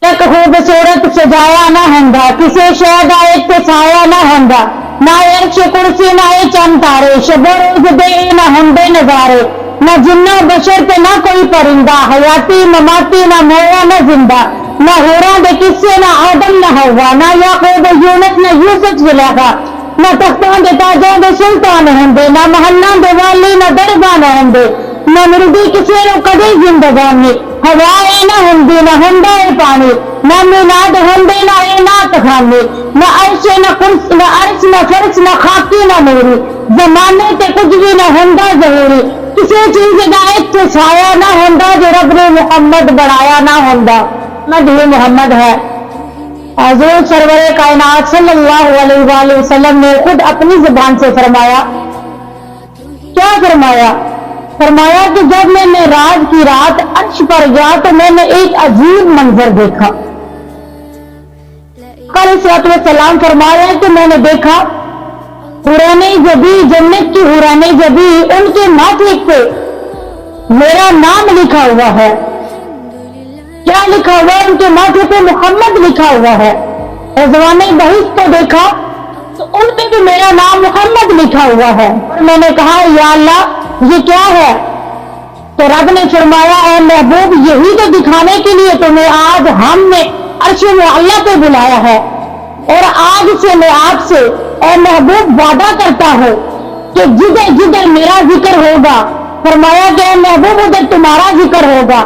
ایک خوبصورت سجایا نہ ہوندا، کسی شے دا ایک سایہ نہ ہوندا، نہ عرش کرسی نہ چند تارے، شب و روز دے نہ ہوندے نظارے، نہ جنہ بشر تے نہ کوئی پرندہ، حیاتی مماتی نہ مویا نہ زندہ، نہ حوراں دے قصے نہ آدم نہ ہوا، نہ یعقوب یونس نہ یوسف زلیخا، نہ تختاں دے تاجاں دے سلطان ہوندے، نہ محلاں دے والی نہ درباں نہ ہوندے، نہ مردی کسی نو کدی زندگانی، ہوا نہ ہوندی نہ ہوندا اے پانی، نہ میلاد ہوندے نہ اے نعت خانے، نہ عرش نہ کرسی نہ عرش نہ فرش نہ خاکی نہ نوری، زمانے تے کچھ بھی نہ ہوندا ظہوری، کسی چیز دا ایک سایہ نہ ہوندا جو رب نے محمد بنایا نہ ہوندا، محمد ہی محمد ہے۔ حضور سرور کائنات صلی اللہ علیہ وآلہ وسلم نے خود اپنی زبان سے فرمایا، کیا فرمایا؟ فرمایا کہ جب میں نے رات کی رات عرش پر گیا تو میں نے ایک عجیب منظر دیکھا۔ علیہ السلام فرمایا کہ میں نے دیکھا حوران جبی، جنت کی حوران جبی، ان کے ماتھے پہ میرا نام لکھا ہوا ہے۔ کیا لکھا ہوا ہے؟ ان کے ماتھے پہ محمد لکھا ہوا ہے۔ رضوان بہشت کو دیکھا تو ان پہ بھی میرا نام محمد لکھا ہوا ہے۔ اور میں نے کہا یا اللہ یہ کیا ہے؟ تو رب نے فرمایا اے محبوب یہی تو دکھانے کے لیے تمہیں آج ہم نے عرش معلیٰ پہ بلایا ہے، اور آج سے میں آپ سے اے محبوب وعدہ کرتا ہوں کہ جدھر جدھر میرا ذکر ہوگا، فرمایا کہ اے محبوب ادھر تمہارا ذکر ہوگا۔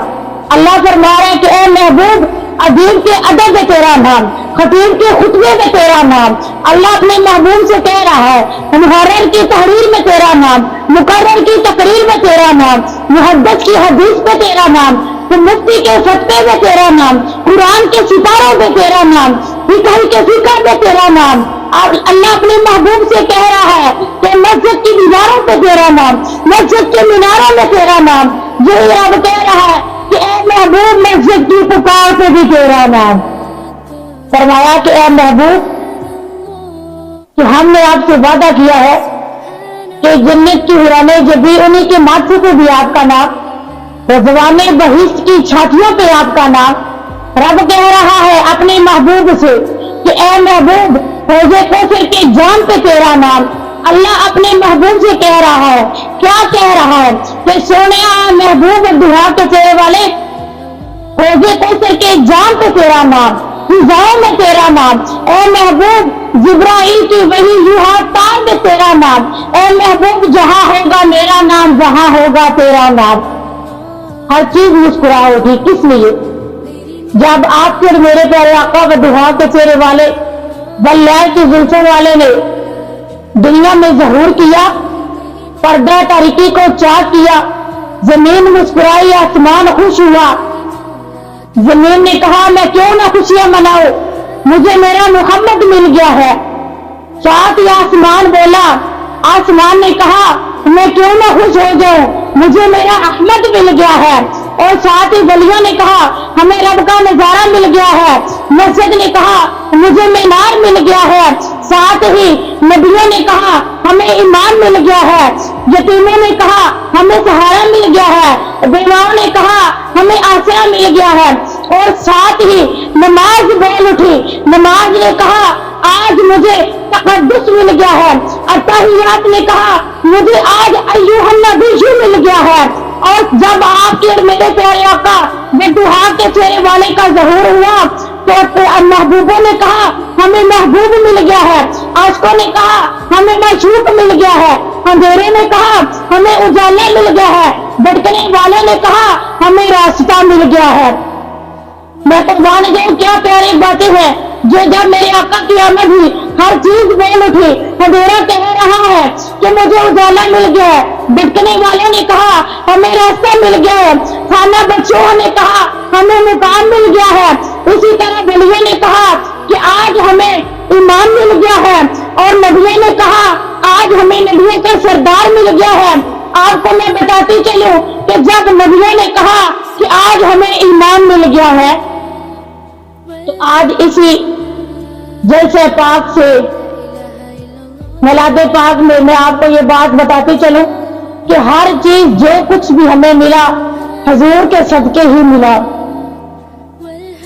اللہ فرما رہا ہے کہ اے محبوب ادیب کے ادب میں تیرا نام، خطیب کے خطبے میں تیرا نام، اللہ اپنے محبوب سے کہہ رہا ہے محرر کی تحریر میں تیرا نام، مقرر کی تقریر میں تیرا نام، محدث کی حدیث پہ تیرا نام، مفتی کے فتوے میں تیرا نام، قرآن کے ستاروں پہ تیرا نام، فقہ کے فقہ میں تیرا نام۔ اور اللہ اپنے محبوب سے کہہ رہا ہے کہ مسجد کی دیواروں پہ تیرا نام، مسجد کے میناروں میں تیرا نام۔ یہی رب کہہ رہا ہے کہ اے محبوب مسجد کی پکار پہ بھی تیرا نام۔ فرمایا کہ اے محبوب کہ ہم نے آپ سے وعدہ کیا ہے کہ جنت کی حورانے جبی انہی کے ماتھے پہ بھی آپ کا نام، رضوان بہشت کی چھاتیوں پہ آپ کا نام۔ رب کہہ رہا ہے اپنے محبوب سے کہ اے محبوب حوض کوثر کے جام پہ تیرا نام۔ اللہ اپنے محبوب سے کہہ رہا ہے، کیا کہہ رہا ہے کہ سونے محبوب دعا کے چہرے والے حوض کوثر کے جام پہ تیرا نام، فضاؤں میں تیرا نام۔ اے محبوب جبرائیل کی وحی یوحنا تار میں تیرا نام۔ اے محبوب جہاں ہوگا میرا نام وہاں ہوگا تیرا نام۔ ہر چیز مسکرا اٹھی، کس لیے؟ جب آپ کے میرے پیارے آقا و دعا کے چہرے والے واللہ کی زلفوں والے نے دنیا میں ظہور کیا، پردہ تاریکی کو چاک کیا، زمین مسکرائی، آسمان خوش ہوا۔ زمین نے کہا میں کیوں نہ خوشیاں مناؤں، مجھے میرا محمد مل گیا ہے۔ ساتھ ہی آسمان بولا، آسمان نے کہا میں کیوں نہ خوش ہو جاؤں، مجھے میرا احمد مل گیا ہے۔ اور ساتھ ہی ولیوں نے کہا ہمیں رب کا نظارہ مل گیا ہے۔ مسجد نے کہا مجھے مینار مل گیا ہے۔ ساتھ ہی نبیوں نے کہا ہمیں ایمان مل گیا ہے۔ یتیموں نے کہا ہمیں سہارا مل گیا ہے۔ بیواؤں نے کہا ہمیں آسرا مل گیا ہے۔ اور ساتھ ہی نماز بول اٹھی، نماز نے کہا آج مجھے تقدس مل گیا ہے۔ التحیات نے کہا مجھے آج ایھا النبی مل گیا ہے۔ اور جب آپ کے اور میرے پیارے آقا بدعا کے چہرے والے کا ظہور ہوا تو محبوبوں نے کہا ہمیں محبوب مل گیا ہے، عاشقوں نے کہا ہمیں معشوق مل گیا ہے، اندھیرے نے کہا ہمیں اجالے مل گیا ہے، بھٹکنے والے نے کہا ہمیں راستہ مل گیا ہے۔ میں قربان جاؤں کیا پیاری باتیں ہیں جو جب میرے آقا کی آمد ہوئی ہر چیز بول اٹھی۔ اندھیرا کہہ رہا ہے کہ مجھے اجالا مل گیا ہے، بھٹکنے والوں نے کہا ہمیں راستہ مل گیا ہے، خانہ بچوں نے کہا ہمیں مقام مل گیا ہے۔ اسی طرح ولیوں نے کہا کہ آج ہمیں ایمان مل گیا ہے، اور نبیوں نے کہا آج ہمیں نبیوں کا سردار مل گیا ہے۔ آپ کو میں بتاتی چلوں کہ جب نبیوں نے کہا کہ آج ہمیں ایمان مل گیا ہے تو آج اسی جلسہ پاک سے میلاد پاک میں آپ کو یہ بات بتاتی چلوں کہ ہر چیز جو کچھ بھی ہمیں ملا حضور کے صدقے ہی ملا۔